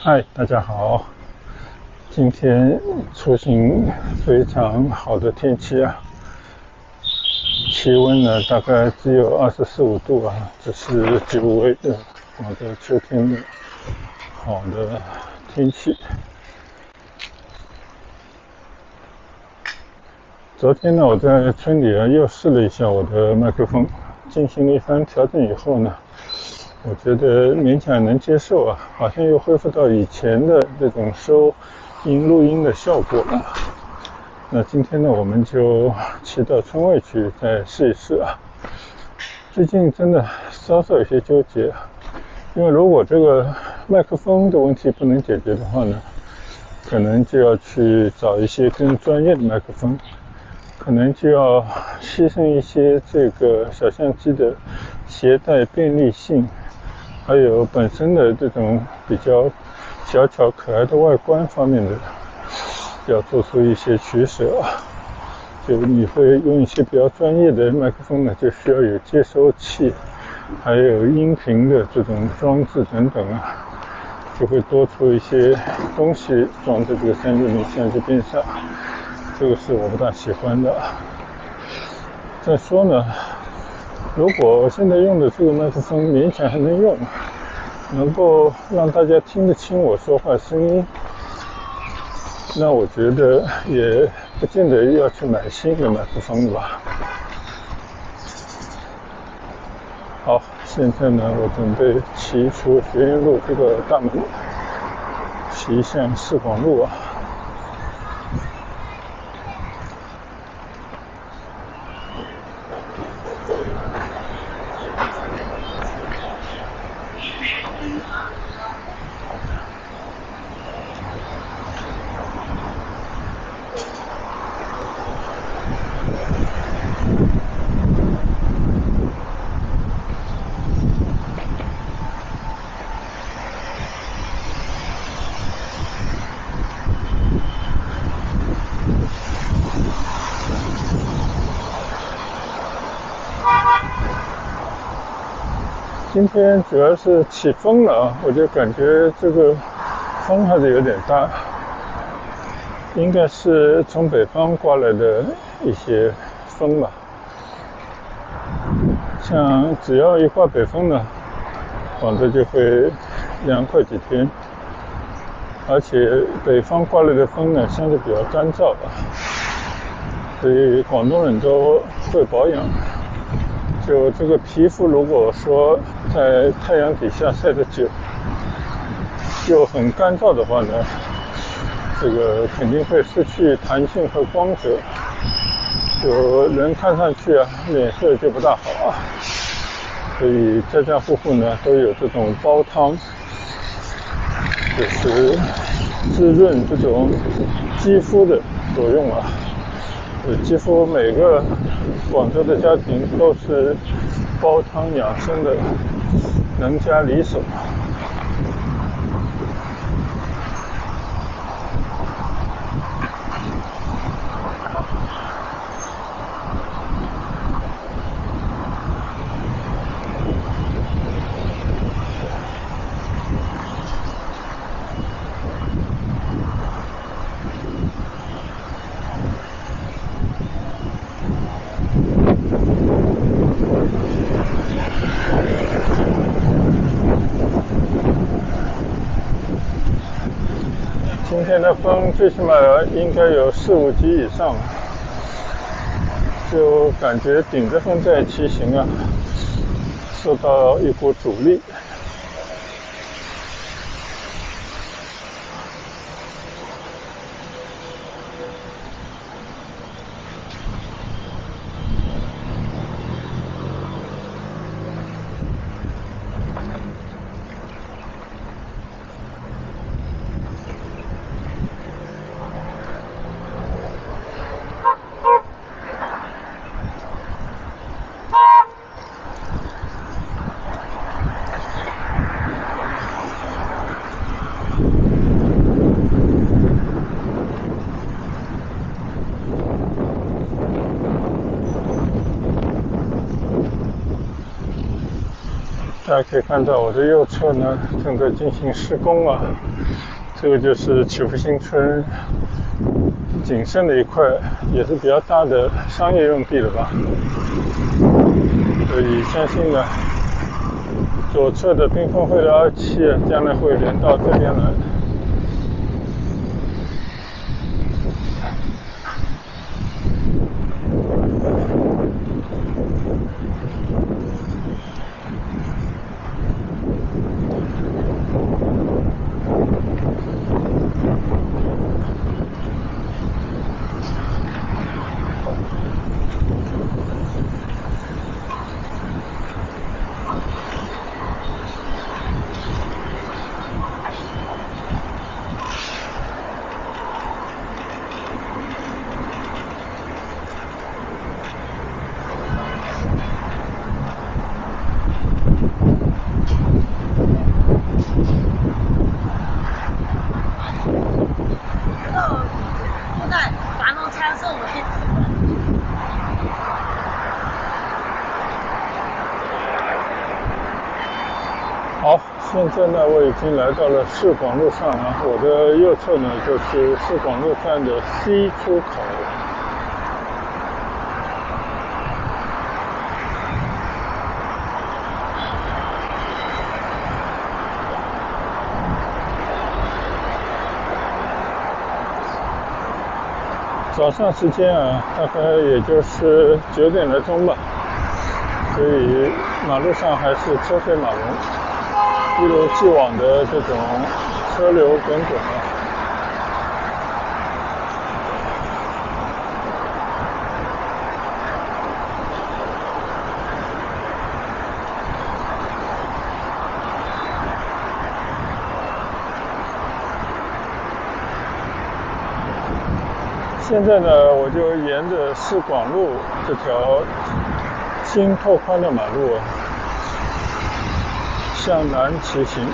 嗨，大家好。今天出行非常好的天气啊，气温呢大概只有24、25度啊，这是久违的广州秋天的好的天气。昨天呢，我在村里又试了一下我的麦克风，进行了一番调整以后呢，我觉得勉强能接受啊，好像又恢复到以前的这种收音录音的效果了。那今天呢，我们就骑到村外去再试一试啊。最近真的稍稍有些纠结，因为如果这个麦克风的问题不能解决的话呢，可能就要去找一些更专业的麦克风，可能就要牺牲一些这个小相机的携带便利性，还有本身的这种比较小巧可爱的外观方面的，要做出一些取舍啊。就你会用一些比较专业的麦克风呢，就需要有接收器，还有音频的这种装置等等啊，就会多出一些东西装在这个360相机边上，这个是我不大喜欢的。再说呢，如果我现在用的这个麦克风勉强还能用，能够让大家听得清我说话声音，那我觉得也不见得要去买新的麦克风吧。好，现在呢，我准备骑出学院路这个大门，骑向市广路啊。今天主要是起风了啊，我就感觉这个风还是有点大，应该是从北方刮来的一些风吧。像只要一刮北风呢，广州就会凉快几天，而且北方刮来的风呢相对比较干燥啊，所以广东人都会保养。就这个皮肤如果说在太阳底下晒得久又很干燥的话呢，这个肯定会失去弹性和光泽，就人看上去啊脸色就不大好啊。所以家家户户呢都有这种煲汤，就是滋润这种肌肤的作用啊。几乎每个广州的家庭都是煲汤养生的能家里手。今天的风最起码应该有4、5级以上，就感觉顶着风在骑行啊，受到一股阻力。大家可以看到我的右侧呢正在进行施工啊，这个就是祈福新村仅剩的一块，也是比较大的商业用地了吧。所以相信呢，左侧的缤纷汇的27将来会连到这边来。好，现在呢，我已经来到了市广路上了。我的右侧呢，就是市广路站的 C 出口。早上时间啊，大概也就是9点来钟吧，所以马路上还是车水马龙，一如既往的这种车流滚滚啊。现在呢，我就沿着市广路这条新拓宽的马路向南骑行，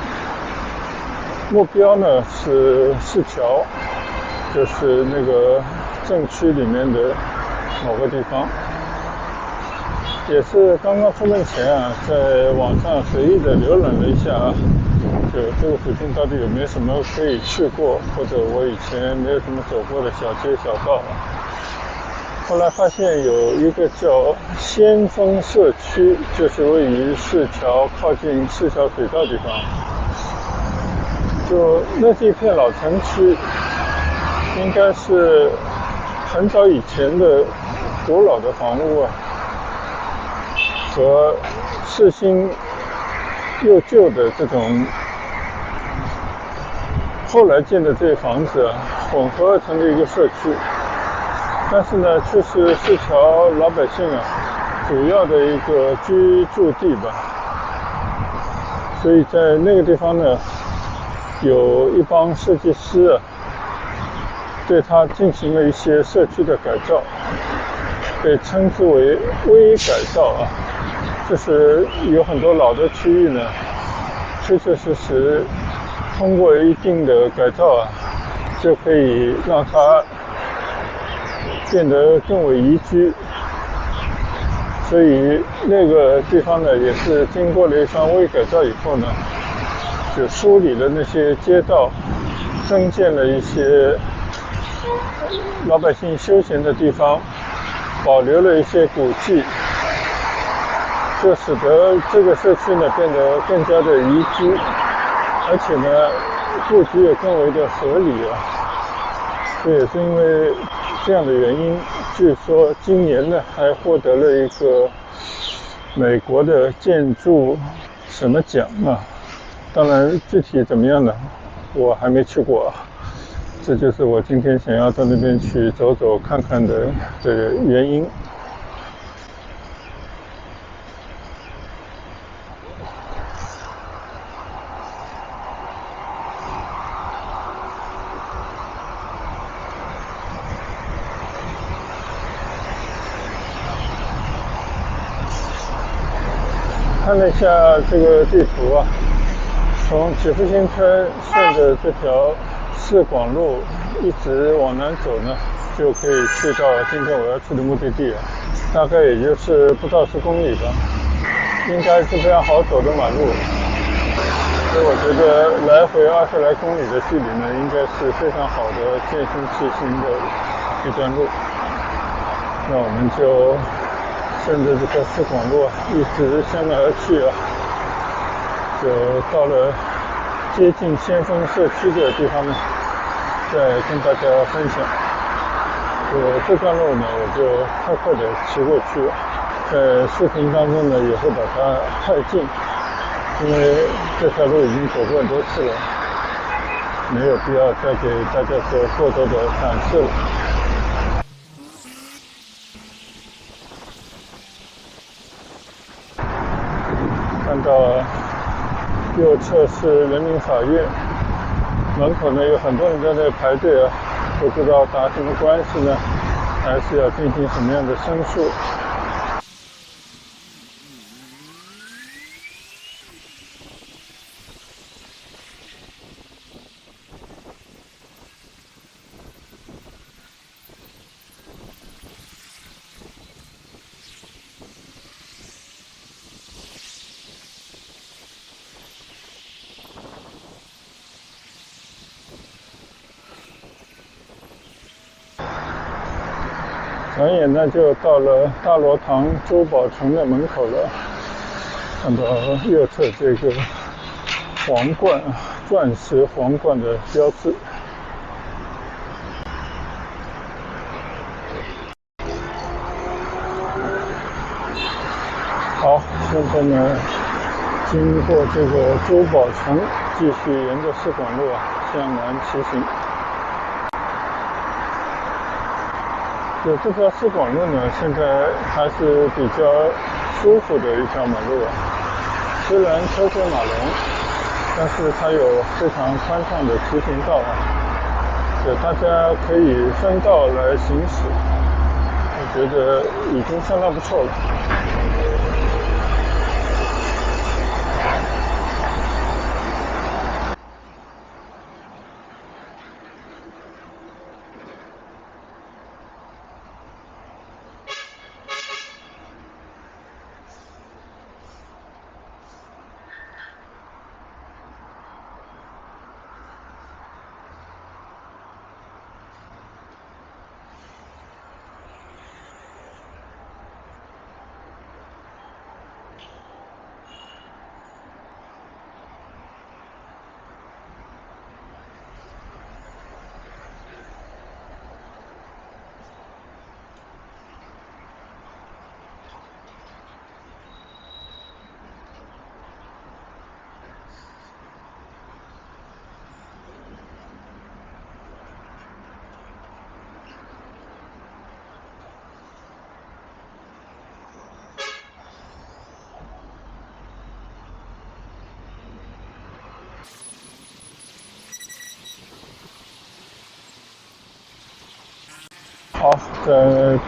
目标呢是市桥，就是那个镇区里面的某个地方。也是刚刚出门前啊，在网上随意的浏览了一下啊，就这个附近到底有没有什么可以去过，或者我以前没有怎么走过的小街小道啊。后来发现有一个叫先锋社区，就是位于市桥靠近市桥水道地方，就那是一片老城区，应该是很早以前的古老的房屋啊，和市新又旧的这种后来建的这些房子啊，混合而成的一个社区。但是呢，却是市桥老百姓啊主要的一个居住地吧。所以在那个地方呢，有一帮设计师啊，对它进行了一些社区的改造，被称之为微改造啊。就是有很多老的区域呢，确确实实通过一定的改造啊，就可以让它变得更为宜居。所以那个地方呢，也是经过了一番微改造以后呢，就梳理了那些街道，增建了一些老百姓休闲的地方，保留了一些古迹，就使得这个社区呢变得更加的宜居，而且呢布局也更为的合理啊。这也是因为这样的原因，据说今年呢还获得了一个美国的建筑什么奖啊。当然具体怎么样呢，我还没去过啊。这就是我今天想要到那边去走走看看的这个原因。看了一下这个地图啊，从祈福新村顺着这条市广路一直往南走呢，就可以去到今天我要去的目的地啊，大概也就是不到10公里吧，应该是非常好走的马路。所以我觉得来回20来公里的距离呢，应该是非常好的健身骑行的一段路。那我们就顺着这个四广路一直向南而去啊，就到了接近先锋社区的地方呢，再跟大家分享。这段路呢，我就快快的骑过去了。在视频当中呢，也会把它太近，因为这条路已经走过很多次了，没有必要再给大家做过多的展示了。看到右侧是人民法院，门口呢有很多人在那排队啊，不知道打什么官司呢，还是要进行什么样的申诉。转眼呢就到了大罗塘珠宝城的门口了，看到右侧这个皇冠，钻石皇冠的标志。好，现在呢经过这个珠宝城，继续沿着四广路向南骑行。这条四广路呢，现在还是比较舒服的一条马路啊。虽然车水马龙，但是它有非常宽敞的骑行道啊，大家可以分道来行驶，我觉得已经相当不错了。好，在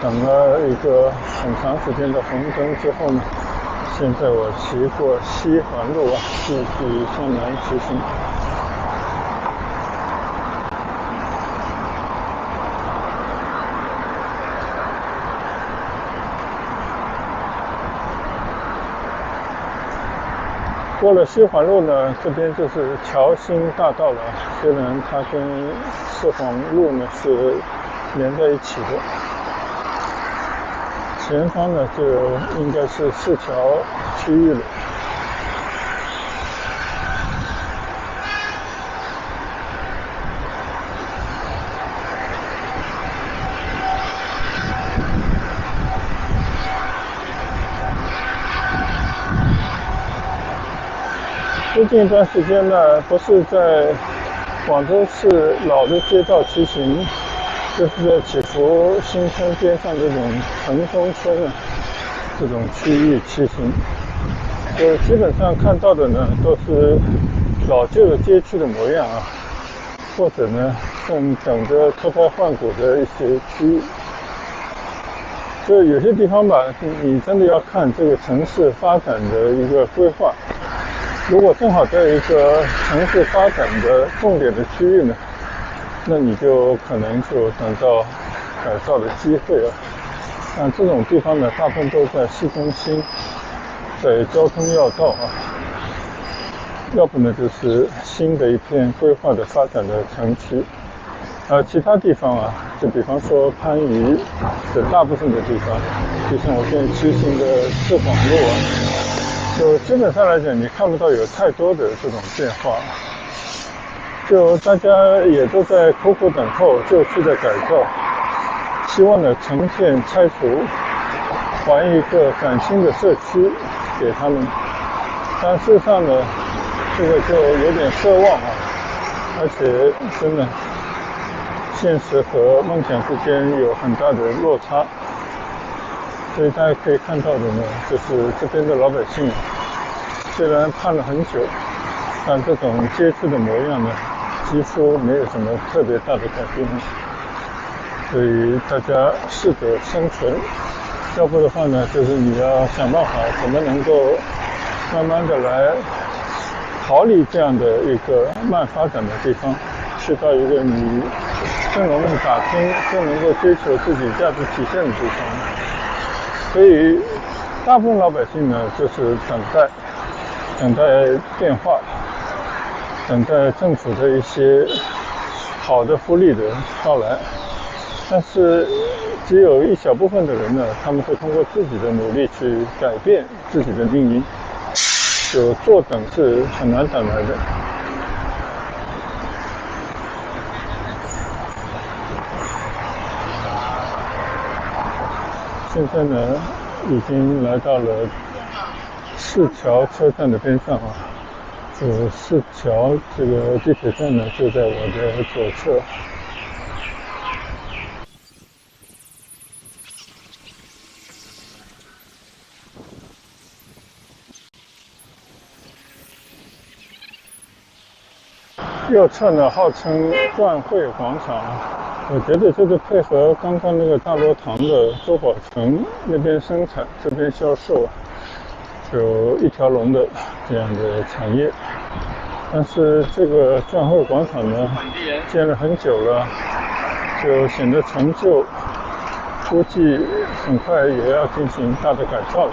等了一个很长时间的红灯之后呢，现在我骑过西环路继续向南骑行。过了西环路呢，这边就是侨兴大道了。虽然它跟四环路呢是连在一起的，前方呢就应该是市桥区域了。最近一段时间呢，不是在广州市老的街道骑行，就是在祈福新村边上这种腾风村这种区域骑行。基本上看到的呢都是老旧的街区的模样或者呢正等着脱胎换骨的一些区域。有些地方吧，你真的要看这个城市发展的一个规划。如果正好在一个城市发展的重点的区域呢，那你就可能就等到改造的机会像这种地方呢，大部分都在市中心，在交通要道要不呢就是新的一片规划的发展的城区。其他地方啊，就比方说番禺的大部分的地方，就像我现在骑行的四广路啊，就基本上来讲，你看不到有太多的这种变化。就大家也都在苦苦等候旧区的改造，希望呢重建拆除，还一个崭新的社区给他们。但事实上呢，这个就有点奢望啊，而且真的现实和梦想之间有很大的落差。所以大家可以看到的呢，就是这边的老百姓虽然盼了很久，但这种街区的模样呢，几乎没有什么特别大的改变。所以大家适者生存，要不的话呢，就是你要想办法怎么能够慢慢的来逃离这样的一个慢发展的地方，去到一个你更容易打拼、更能够追求自己价值体现的地方。所以大部分老百姓呢，就是等待变化，等待政府的一些好的福利的到来。但是只有一小部分的人呢，他们会通过自己的努力去改变自己的命运，就坐等是很难等来的。现在呢，已经来到了市桥车站的边上啊。市桥这个地铁站呢，就在我的左侧。右侧呢，号称万汇广场。我觉得这个配合刚刚那个大罗糖的周宝成那边生产，这边销售，有一条龙的这样的产业。但是这个万汇广场呢，建了很久了，就显得陈旧，估计很快也要进行大的改造了。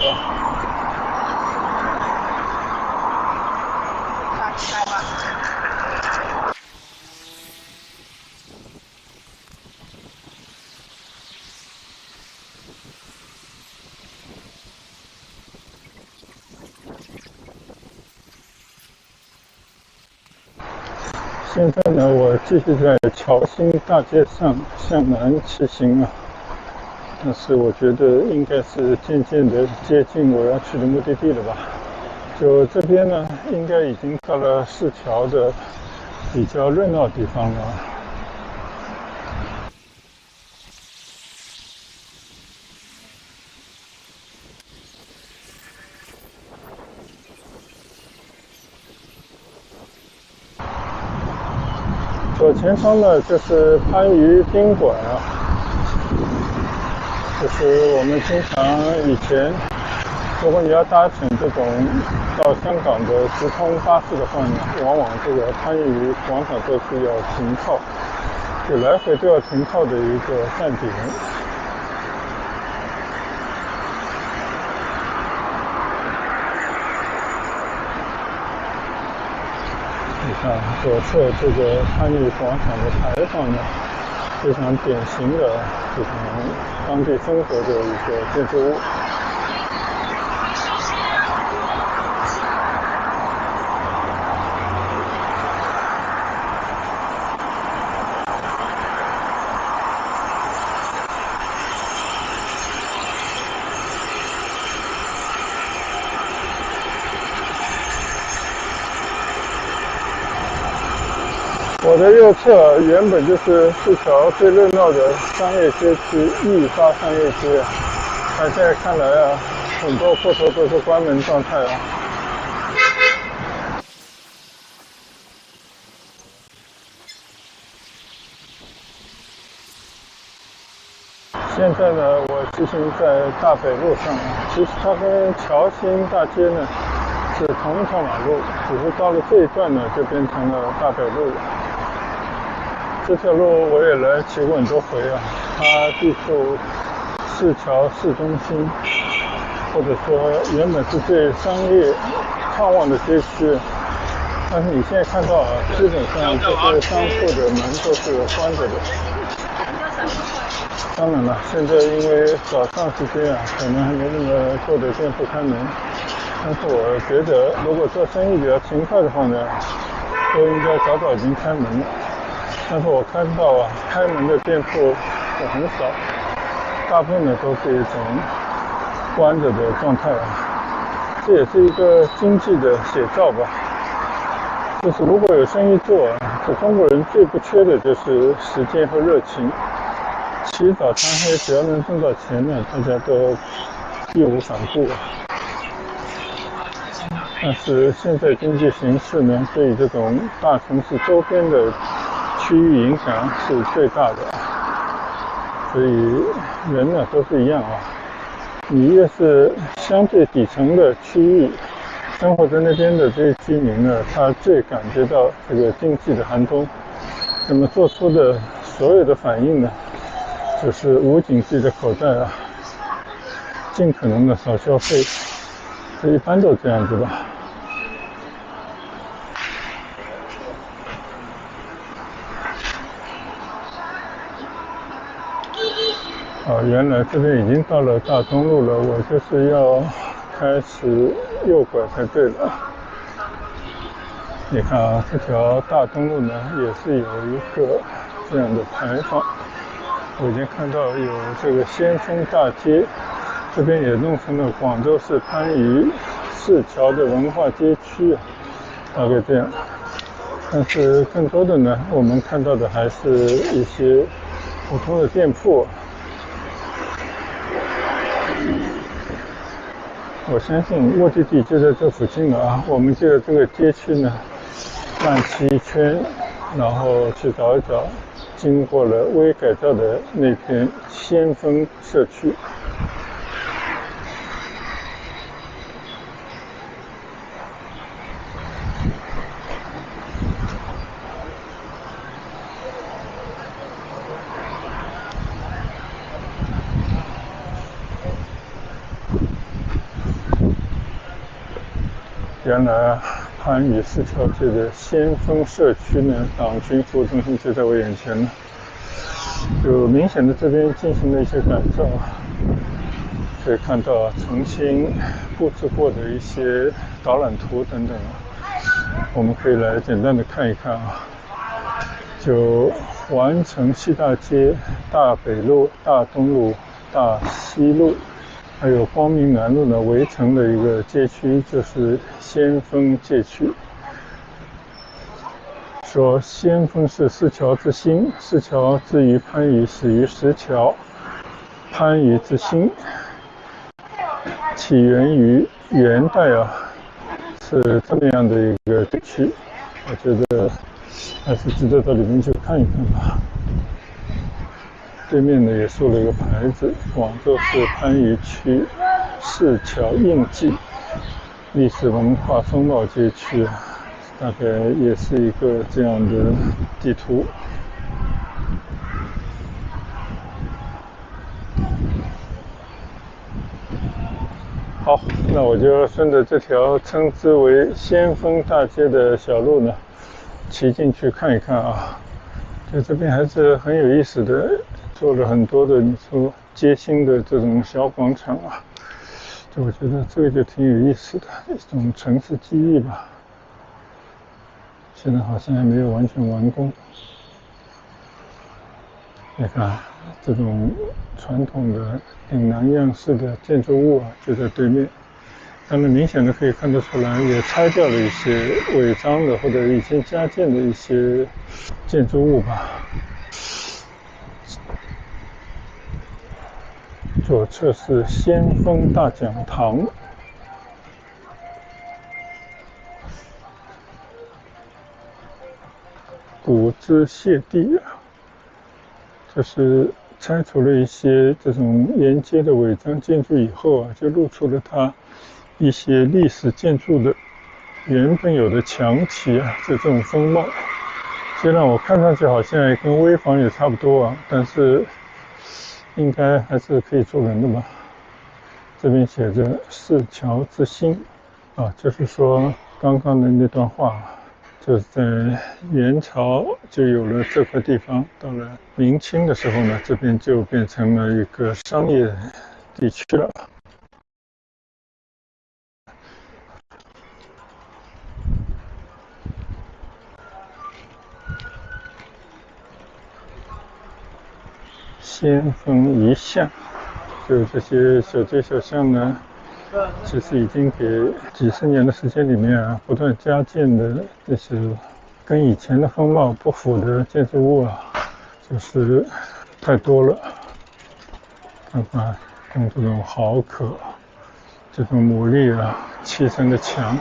现在呢，我继续在侨兴大街上向南骑行啊，但是我觉得应该是渐渐的接近我要去的目的地了吧。就这边呢，应该已经到了市桥的比较热闹的地方了。左前方呢，就是番禺宾馆啊，就是我们经常以前，如果你要搭乘这种到香港的直通巴士的话呢，往往这个番禺广场都是要停靠，就来回都要停靠的一个站点。你看左侧这个番禺广场的牌坊呢，非常典型的这种当地风格的一个建筑物。我的右侧原本就是市桥最热闹的商业街区益发商业街，但现在看来啊，很多铺头都是关门状态啊。现在呢，我骑行在大北路上，其实它跟侨兴大街呢是同一条马路，只是到了这一段呢，就变成了大北路了。这条路我也来骑过很多回啊，它地处市桥市中心，或者说原本是最商业畅旺的街区，但是你现在看到啊，基本上这些商铺的门都是关着的。当然了，现在因为早上时间啊，可能还没那么多的店铺开门。但是我觉得，如果做生意比较勤快的话呢，都应该早早已经开门了。但是我看到啊，开门的店铺也很少，大部分呢都是一种关着的状态啊。这也是一个经济的写照吧。就是如果有生意做啊，这中国人最不缺的就是时间和热情。起早贪黑，只要能挣到钱呢，大家都义无反顾。但是现在经济形势呢，对这种大城市周边的区域影响是最大的，所以人呢都是一样啊。你越是相对底层的区域，生活在那边的这些居民呢，他最感觉到这个经济的寒冬，那么做出的所有的反应呢，就是捂紧自己的口袋啊，尽可能的少消费，这一般都这样子吧。原来这边已经到了大东路了，我就是要开始右拐才对了。你看啊，这条大东路呢，也是有一个这样的牌坊。我已经看到有这个先锋大街，这边也弄成了广州市番禺市桥的文化街区，大概这样。但是更多的呢，我们看到的还是一些普通的店铺。我相信目的地就在这附近了啊！我们就在这个街区呢转齐一圈，然后去找一找经过了微改造的那片先锋社区。原来番禺市桥街的先锋社区呢，党军服务中心就在我眼前了。就明显的这边进行了一些改造，可以看到重新布置过的一些导览图等等，我们可以来简单的看一看啊。就完成西大街、大北路、大东路、大西路还有光明南路呢围成了一个街区，就是先锋街区。说先锋是市桥之心，市桥之于番禺，始于石桥，番禺之心，起源于元代啊，是这么样的一个地区。我觉得还是值得到里面去看一看吧。对面呢也竖了一个牌子，广州市番禺区市桥印记历史文化风貌街区，大概也是一个这样的地图。好，那我就顺着这条称之为先锋大街的小路呢，骑进去看一看啊。在这边还是很有意思的，做了很多的你说街心的这种小广场啊，就我觉得这个就挺有意思的一种城市记忆吧。现在好像还没有完全完工。你看这种传统的岭南样式的建筑物啊，就在对面。当然明显的可以看得出来，也拆掉了一些违章的或者以前加建的一些建筑物吧。左侧是先锋大讲堂，古之谢地啊，就是拆除了一些这种沿街的违章建筑以后啊，就露出了它一些历史建筑的原本有的墙体啊，就这种风貌。虽然我看上去好像跟危房也差不多啊，但是应该还是可以做人的吧。这边写着市桥之心啊，就是说刚刚的那段话，就是在元朝就有了这块地方，到了明清的时候呢，这边就变成了一个商业地区了。先锋遗像，就这些小街小巷呢，其实已经给几十年的时间里面啊，不断加建的这些跟以前的风貌不符的建筑物啊，就是太多了。看看用这种壕可、这种牡蛎啊砌成的墙，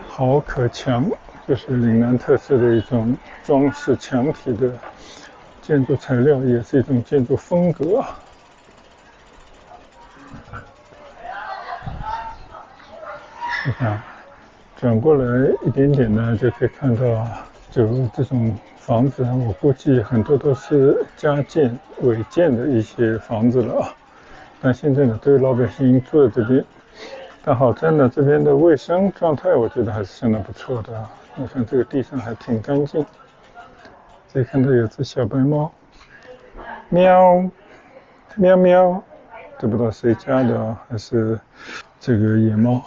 壕可墙就是岭南特色的一种装饰墙体的建筑材料，也是一种建筑风格。你看，转过来一点点呢，就可以看到，就这种房子，我估计很多都是加建、违建的一些房子了啊。但现在呢，对于老百姓住在这边，但好在呢，这边的卫生状态，我觉得还是相当不错的啊。你看这个地上还挺干净，可以看到有只小白猫，喵，喵喵，都不知道谁家的啊，还是这个野猫。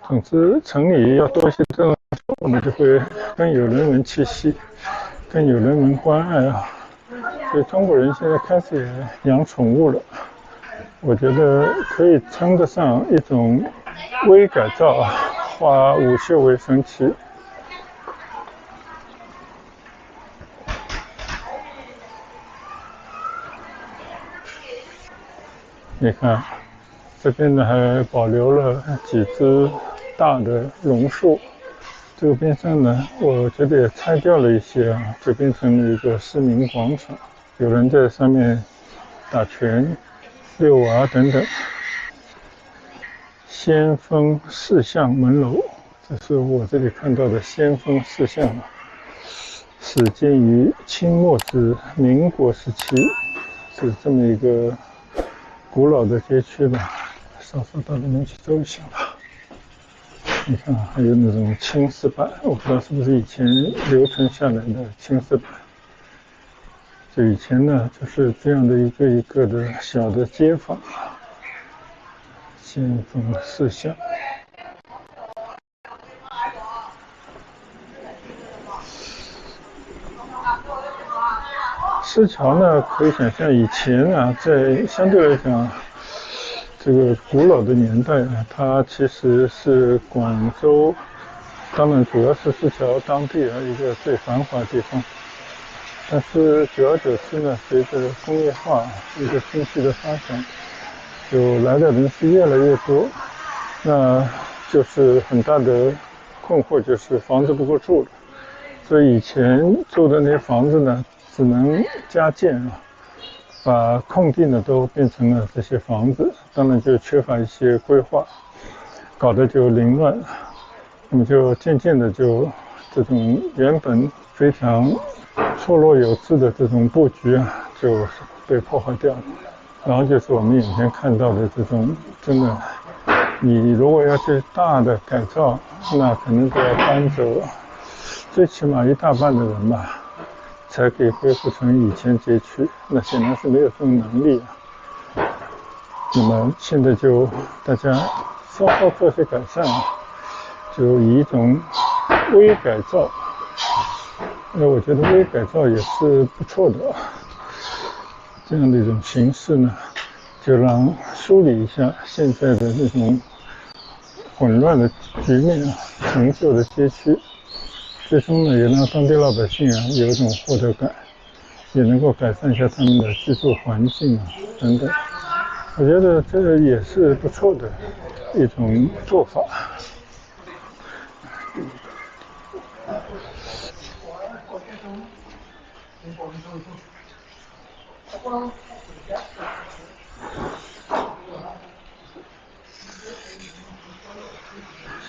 总之，城里要多一些这种，我们就会更有人文气息，更有人文关爱啊。所以中国人现在开始也养宠物了，我觉得可以称得上一种微改造啊，花无袖为神奇。你看，这边呢还保留了几只大的榕树。这个边上呢，我觉得也拆掉了一些啊，就变成了一个市民广场，有人在上面打拳、遛娃等等。先锋四象门楼，这是我这里看到的先锋四象啊，始建于清末至民国时期，是这么一个古老的街区吧。稍稍到里面去走一下吧。你看，还有那种青石板，我不知道是不是以前留存下来的青石板。这以前呢，就是这样的一个一个的小的街坊，先锋四巷。石桥呢，可以想象以前啊，在相对来讲，这个古老的年代啊，它其实是广州，当然主要是石桥当地啊一个最繁华的地方。但是久而久之呢，随着工业化一个经济的发展，就来的人是越来越多，那就是很大的困惑，就是房子不够住了。所以以前住的那些房子呢，只能加建啊，把空地呢都变成了这些房子，当然就缺乏一些规划，搞得就凌乱，那么就渐渐的就这种原本非常错落有致的这种布局啊，就被破坏掉了。然后就是我们眼前看到的这种，真的，你如果要去大的改造，那可能都要搬走最起码一大半的人吧，才可以恢复成以前街区。那显然是没有这种能力啊。那么现在就大家稍稍做些改善啊，就以一种微改造，那我觉得微改造也是不错的。这样的一种形式呢，就让梳理一下现在的这种混乱的局面啊，陈旧的街区，最终呢也让当地老百姓啊有一种获得感，也能够改善一下他们的居住环境啊等等。我觉得这也是不错的一种做法。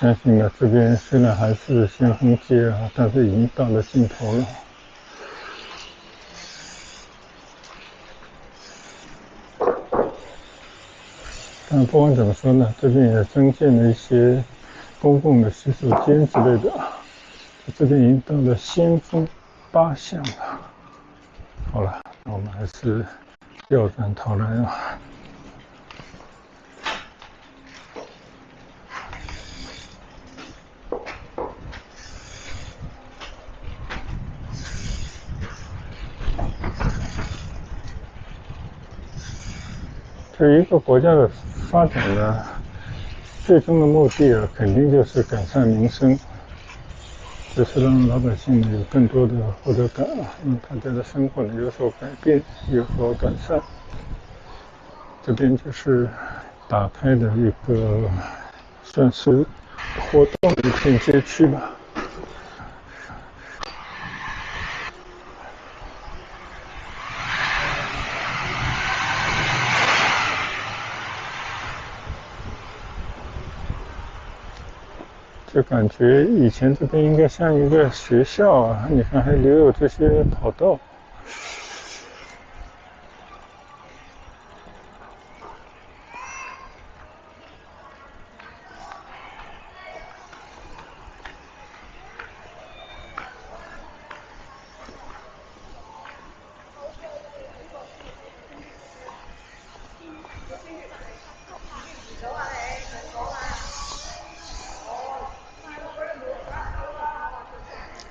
相信呢，这边虽然还是先锋街啊，但是已经到了尽头了。但不管怎么说呢，这边也增建了一些公共的洗手间之类的。这边已经到了先锋8巷了。好了，那我们还是调转头来啊。这一个国家的发展呢，最终的目的啊，肯定就是改善民生，就是让老百姓呢有更多的获得感，让大家的生活呢有所改变，有所改善。这边就是打开的一个算是活动的一片街区吧。就感觉以前这边应该像一个学校啊，你看还留有这些跑道。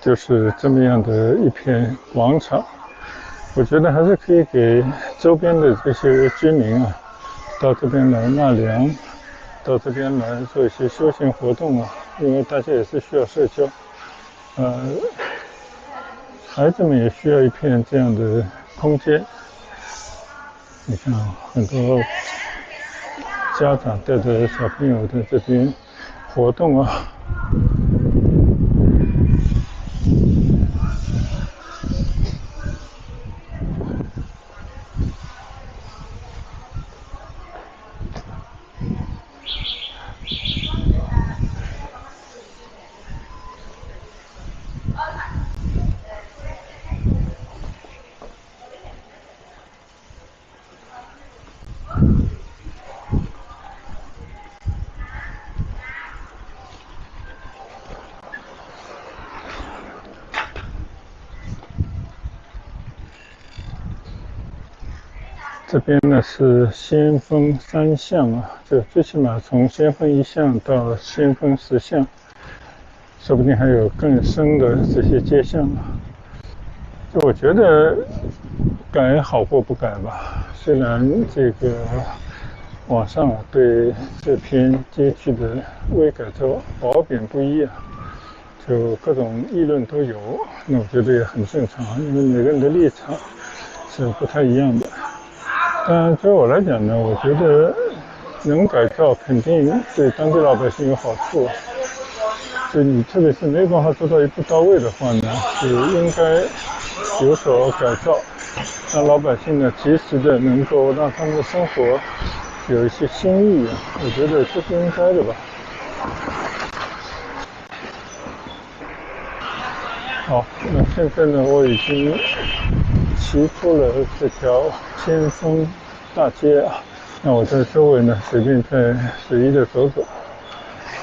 就是这么样的一片广场，我觉得还是可以给周边的这些居民啊，到这边来纳凉，到这边来做一些休闲活动啊，因为大家也是需要社交，孩子们也需要一片这样的空间。你看很多家长带着小朋友在这边活动啊。这边呢是先锋3巷啊，就最起码从先锋1巷到先锋10巷，说不定还有更深的这些街巷啊。就我觉得改好过不改吧，虽然这个网上对这篇街区的微改造褒贬不一啊，就各种议论都有，那我觉得也很正常，因为每个人的立场是不太一样的。但对我来讲呢，我觉得能改造肯定对当地老百姓有好处。就你特别是没办法做到一步到位的话呢，是应该有所改造，让老百姓呢及时的能够让他们的生活有一些新意啊，我觉得这是应该的吧。好，那现在呢，我已经骑出了这条先锋大街啊，那我在周围呢随便再随意的走走。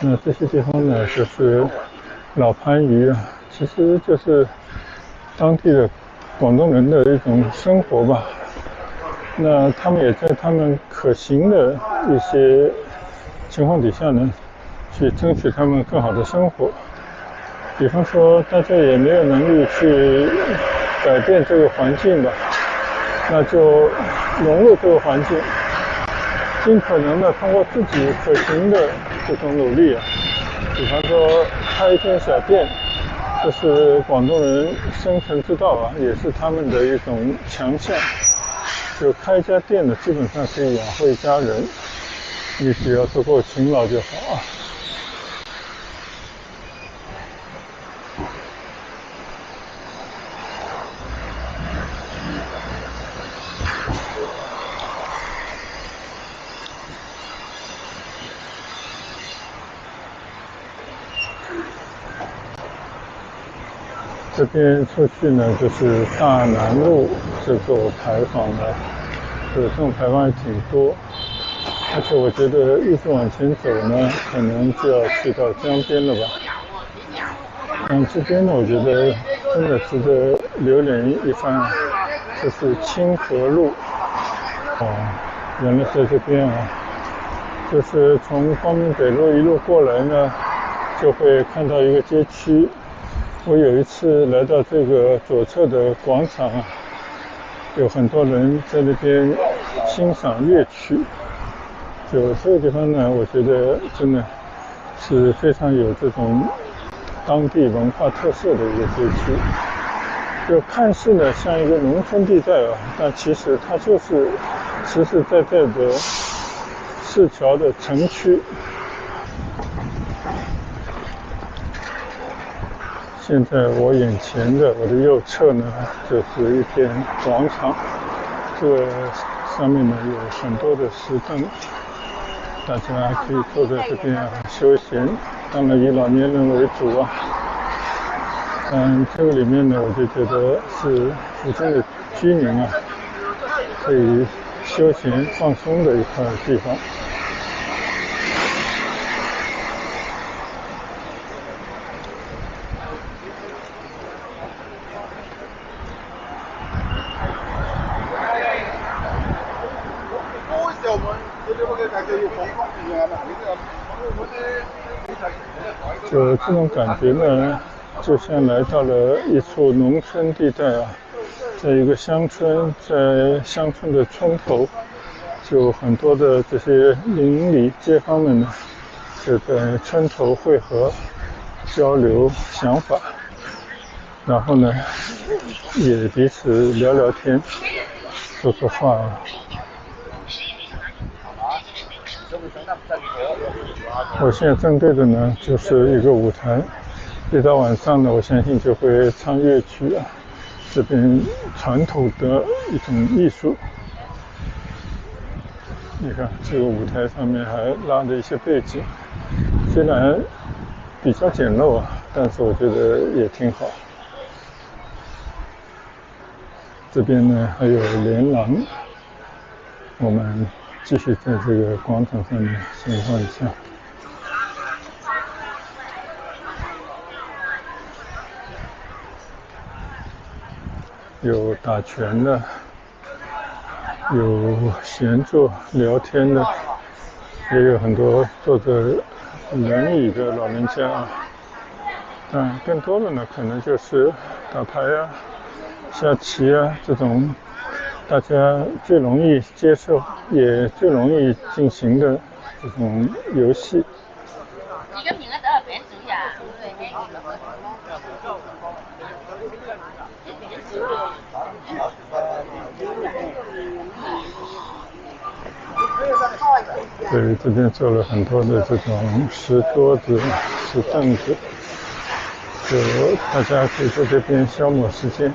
那这些地方呢，就是老番禺啊，其实就是当地的广东人的一种生活吧。那他们也在他们可行的一些情况底下呢，去争取他们更好的生活。比方说，大家也没有能力去改变这个环境吧，那就融入这个环境，尽可能的通过自己可行的这种努力啊，比方说开一间小店，这是广东人生存之道啊，也是他们的一种强项。就开一家店呢，基本上可以养活一家人，你只要足够勤劳就好啊。这边出去呢，就是大南路这座牌坊了，这种牌坊也挺多。而且我觉得一直往前走呢，可能就要去到江边了吧。这边呢，我觉得真的值得留连一番，这是清河路。原来在这边啊，就是从光明北路一路过来呢，就会看到一个街区。我有一次来到这个左侧的广场啊，有很多人在那边欣赏乐曲。就这个地方呢，我觉得真的是非常有这种当地文化特色的一个街区。就看似呢像一个农村地带啊，但其实它就是实实在在的市桥的城区。现在我眼前的我的右侧呢，就是一片广场，这个上面呢有很多的石凳，大家可以坐在这边休闲，当然以老年人为主啊。这个里面呢，我就觉得是附近的居民啊，可以休闲放松的一块地方。就这种感觉呢，就像来到了一处农村地带啊，在一个乡村，在乡村的村头，就很多的这些邻里街坊们呢，就在村头汇合，交流想法，然后呢，也彼此聊聊天，说说话。我现在正对的呢，就是一个舞台。一到晚上呢，我相信就会唱乐曲啊，这边传统的一种艺术。你看这个舞台上面还拉了一些背景，虽然比较简陋啊，但是我觉得也挺好。这边呢还有连廊，我们继续在这个广场上面闲逛一下。有打拳的，有闲坐聊天的，也有很多坐着轮椅的老人家。更多的呢，可能就是打牌啊、下棋啊这种大家最容易接受也最容易进行的这种游戏。对，这边做了很多的这种石桌子、石凳子，就大家可以在这边消磨时间。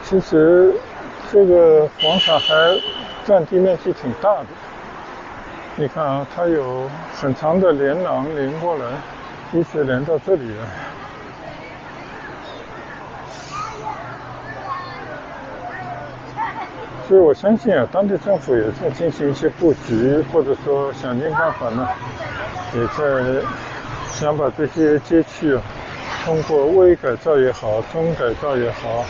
其实这个广场还占地面积挺大的，你看啊，它有很长的连廊连过来，一直连到这里来。所以我相信啊，当地政府也在进行一些布局，或者说想尽办法呢，也在想把这些街区啊，通过微改造也好，中改造也好，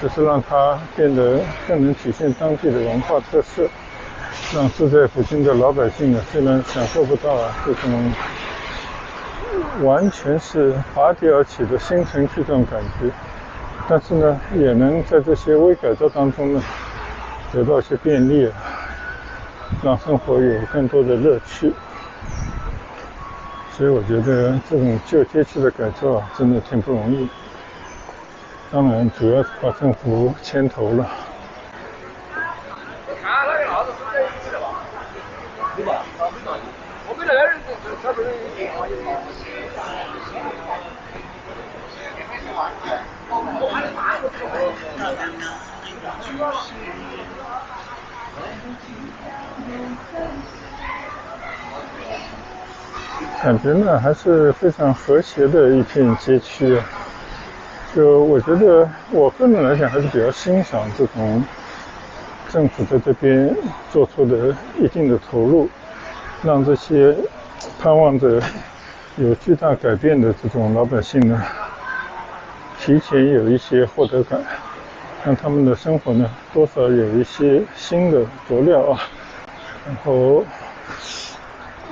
就是让它变得更能体现当地的文化特色，让住在附近的老百姓啊，虽然享受不到这种完全是拔地而起的新城区这种感觉，但是呢，也能在这些微改造当中呢，得到一些便利，让生活有更多的乐趣。所以我觉得这种旧街区的改造啊，真的挺不容易。当然，主要是靠政府牵头了。感觉呢还是非常和谐的一片街区啊。就我觉得我个人来讲还是比较欣赏这种政府在这边做出的一定的投入，让这些盼望着有巨大改变的这种老百姓呢，提前有一些获得感，让他们的生活呢多少有一些新的佐料啊，然后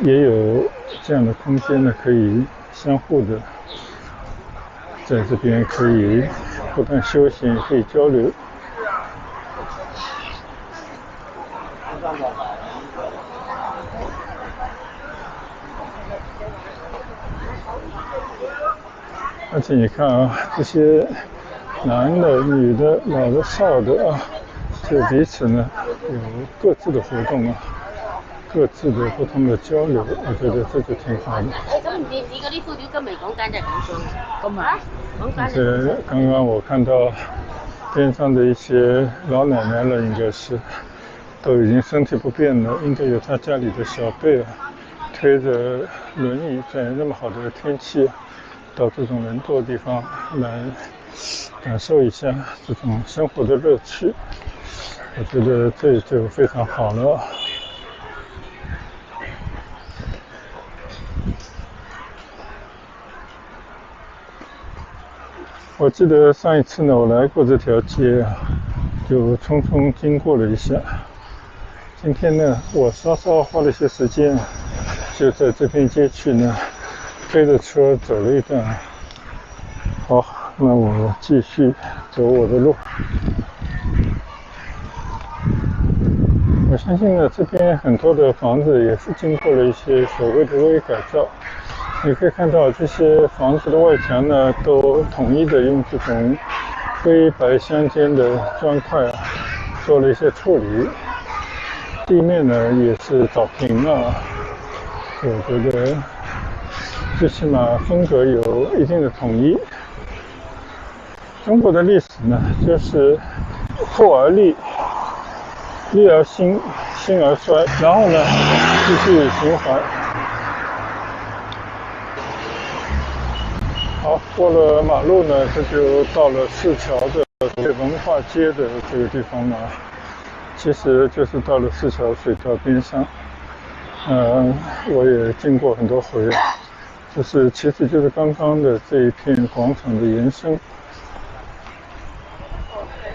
也有这样的空间呢，可以相互的在这边可以不但休闲，也可以交流。而且你看啊，这些男的、女的、老的、少的啊，就彼此呢有各自的活动啊，各自的不同的交流，我觉得这就挺好的。你嗰啲敷料今日講緊就係咁多，咁啊？而且剛剛我看到邊上的一些老奶奶了，應該是都已經身體不便了，應該有他家裡的小輩啊，推着輪椅在那麼好的天氣到這種人多的地方來感受一下這種生活的樂趣，我覺得這就非常好了。我記得上一次呢，我來過這條街啊，就匆匆經過了一下。今天呢，我稍稍花了些時間，就在這片街區呢，推着車走了一段。好，那我繼續走我的路。我相信呢，這邊很多的房子也是經過了一些所謂的微改造。你可以看到這些房子的外牆呢，都統一的用這種灰白相間的磚塊啊，做了一些處理。地面呢也是掃平了，我覺得最起碼風格有一定的統一。中國的歷史呢，就是破而立，立而興，興而衰，然後呢繼續循環。好，過了馬路呢，這就到了市橋的文化街的這個地方了。其實就是到了市橋水道邊上，我也經過很多回，其實就是剛剛的這一片廣場的延伸。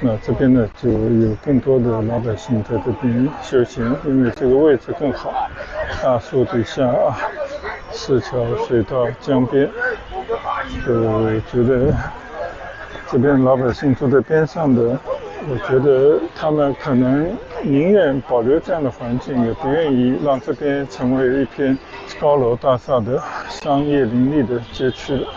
那這邊呢就有更多的老百姓在這邊休閒，因為這個位置更好，大樹底下啊，市橋水道江邊，就覺得這邊老百姓住在邊上的，我覺得他們可能寧願保留這樣的環境，也不願意讓這邊成為一片高樓大廈的商業林立的街區了。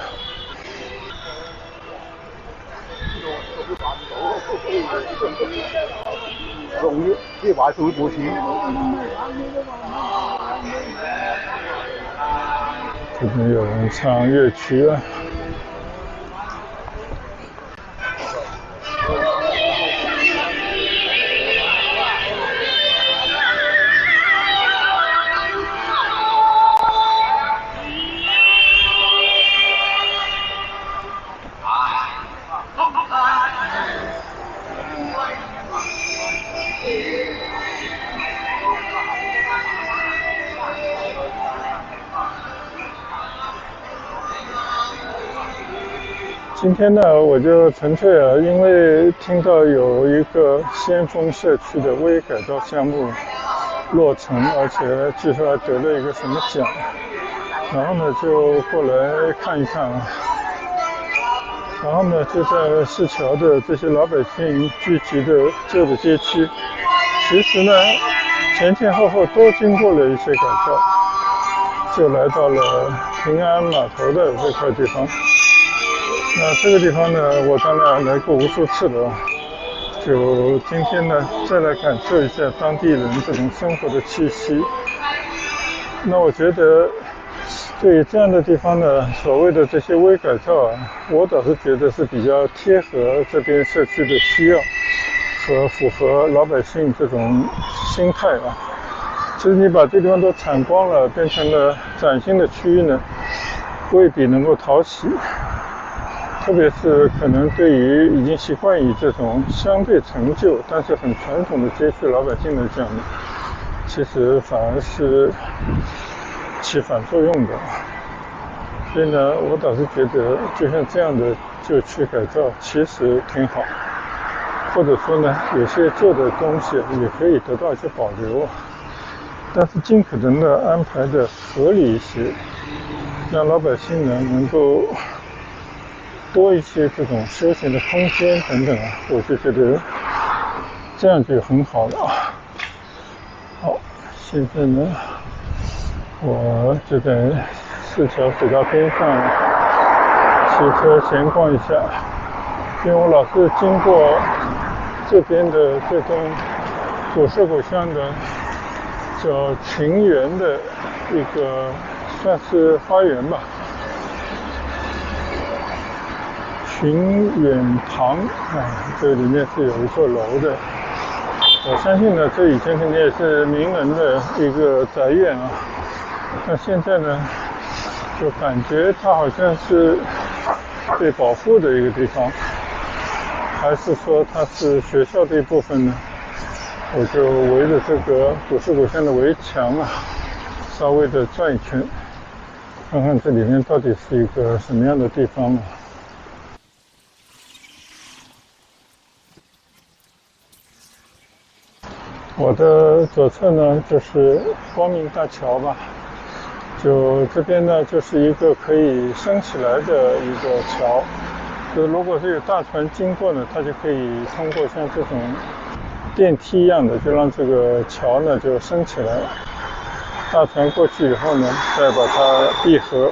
這邊有人唱樂曲啊。今天呢，我就純粹因為聽到有一個先鋒社區的微改造項目落成，而且據說還得了一個什麼獎，然後呢就過來看一看啊。然後呢就在市橋的這些老百姓聚集的舊的街區，其實呢前前後後都經過了一些改造，就來到了平安碼頭的這塊地方。那這個地方呢，我當然來過無數次了，就今天呢再來感受一下當地人這種生活的氣息。那我覺得對於這樣的地方呢，所謂的這些微改造啊，我倒是覺得是比較貼合這邊社區的需要和符合老百姓這種心態啊。其實你把這地方都鏟光了，變成了嶄新的區域呢，未必能夠討喜。特别是可能对于已经习惯于这种相对陈旧但是很传统的街区老百姓来讲呢，其实反而是起反作用的。所以呢，我倒是觉得就像这样的旧区改造其实挺好，或者说呢，有些旧的东西也可以得到一些保留，但是尽可能的安排的合理一些，让老百姓呢能够多一些这种休闲的空间等等啊，我就觉得这样就很好了。好，现在呢，我就在4条水道边上骑车闲逛一下，因为我老是经过这边的这栋古色古香的叫群园的一个算是花园吧，群远堂这里面是有一座楼的。我相信呢，这以前肯定也是名人的一个宅院啊。那现在呢，就感觉它好像是被保护的一个地方，还是说它是学校的一部分呢？我就围着这个古色古香的围墙啊，稍微的转一圈，看看这里面到底是一个什么样的地方啊。我的左侧呢就是光明大桥吧，就这边呢就是一个可以升起来的一个桥，就如果是有大船经过呢，它就可以通过像这种电梯一样的，就让这个桥呢就升起来，大船过去以后呢，再把它闭合。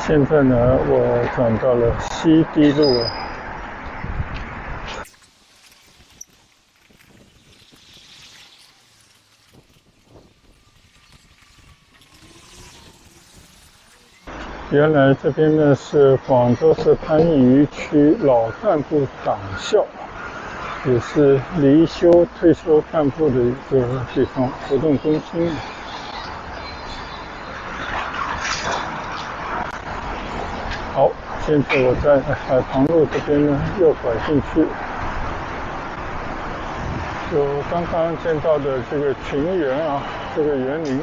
现在呢，我转到了西堤路。原来这边呢是广州市番禺区老干部党校，也是离休退休干部的一个地方，活动中心。好，现在我在海旁路这边呢右拐进去，就刚刚见到的这个群园啊，这个园林，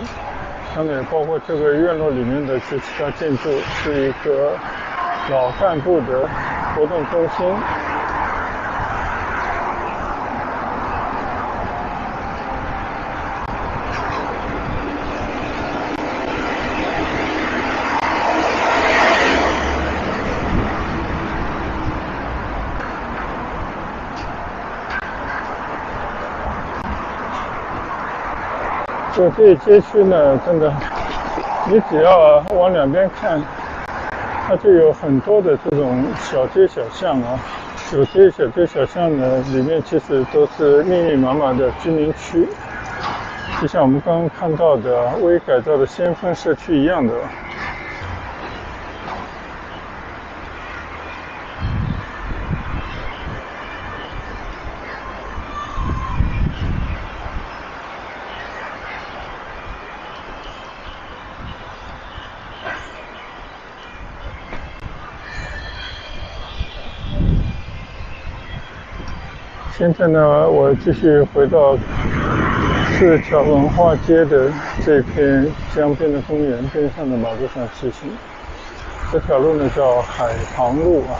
当然也包括这个院落里面的其他建筑，是一个老干部的活动中心。就这街区呢，真的，你只要往两边看，它就有很多的这种小街小巷啊。有这些小街小巷呢，里面其实都是密密麻麻的居民区，就像我们刚刚看到的微改造的先锋社区一样的。现在呢，我继续回到4条文化街的这片江边的公园边上的马路上骑行。这条路呢叫海旁路啊。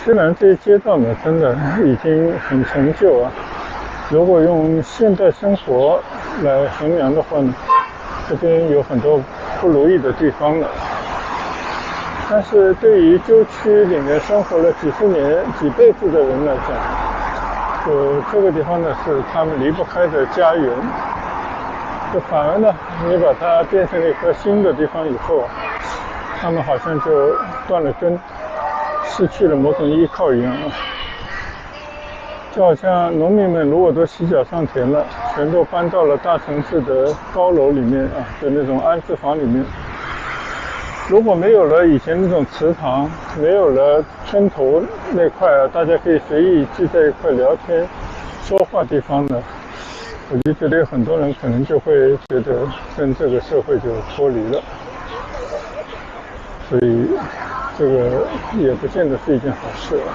虽然这些街道呢真的已经很陈旧啊，如果用现代生活来衡量的话呢，这边有很多不如意的地方了。但是对于旧区里面生活了几十年、几辈子的人来讲，这个地方呢是他们离不开的家园。就反而呢，你把它变成了一个新的地方以后，他们好像就断了根，失去了某种依靠一样啊。就好像农民们如果都洗脚上田了，全都搬到了大城市的高楼里面啊的那种安置房里面，如果没有了以前那种池塘，没有了村头那块啊，大家可以随意聚在一块聊天说话地方呢，我就觉得有很多人可能就会觉得跟这个社会就脱离了，所以这个也不见得是一件好事啊。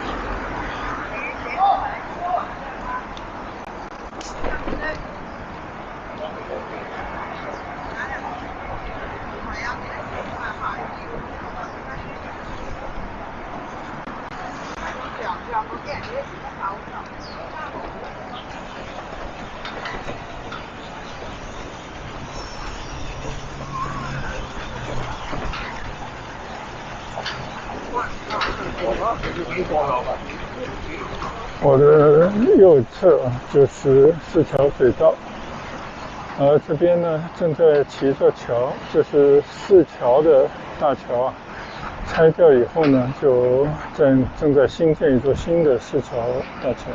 我的右侧就是四桥水道，而这边呢正在起一座桥，就是四桥的大桥啊，拆掉以后呢，就正在新建一座新的四桥大桥。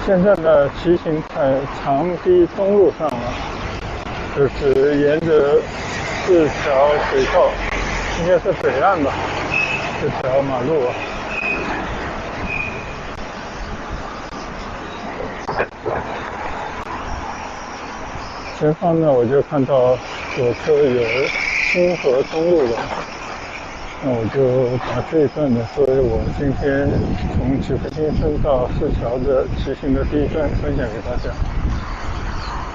现在呢，骑行在长堤东路上啊，就是沿着四条水道，应该是北岸吧，这条马路啊。前方呢，我就看到左侧有清河东路了。那我就把这一段呢作为我今天从祈福新生到四桥的骑行的第一段分享给大家，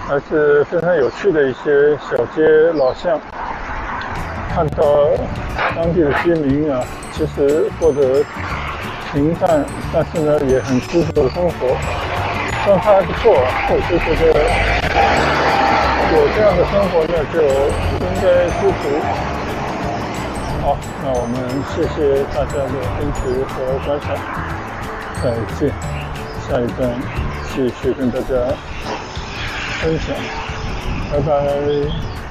还是非常有趣的一些小街老巷，看到当地的居民啊，其实过得平淡，但是呢也很知足的生活，状态还不错啊。我就觉得有这样的生活呢，就应该知足。好，那我们谢谢大家的支持和观赏，再见。下一段继续跟大家分享，拜拜。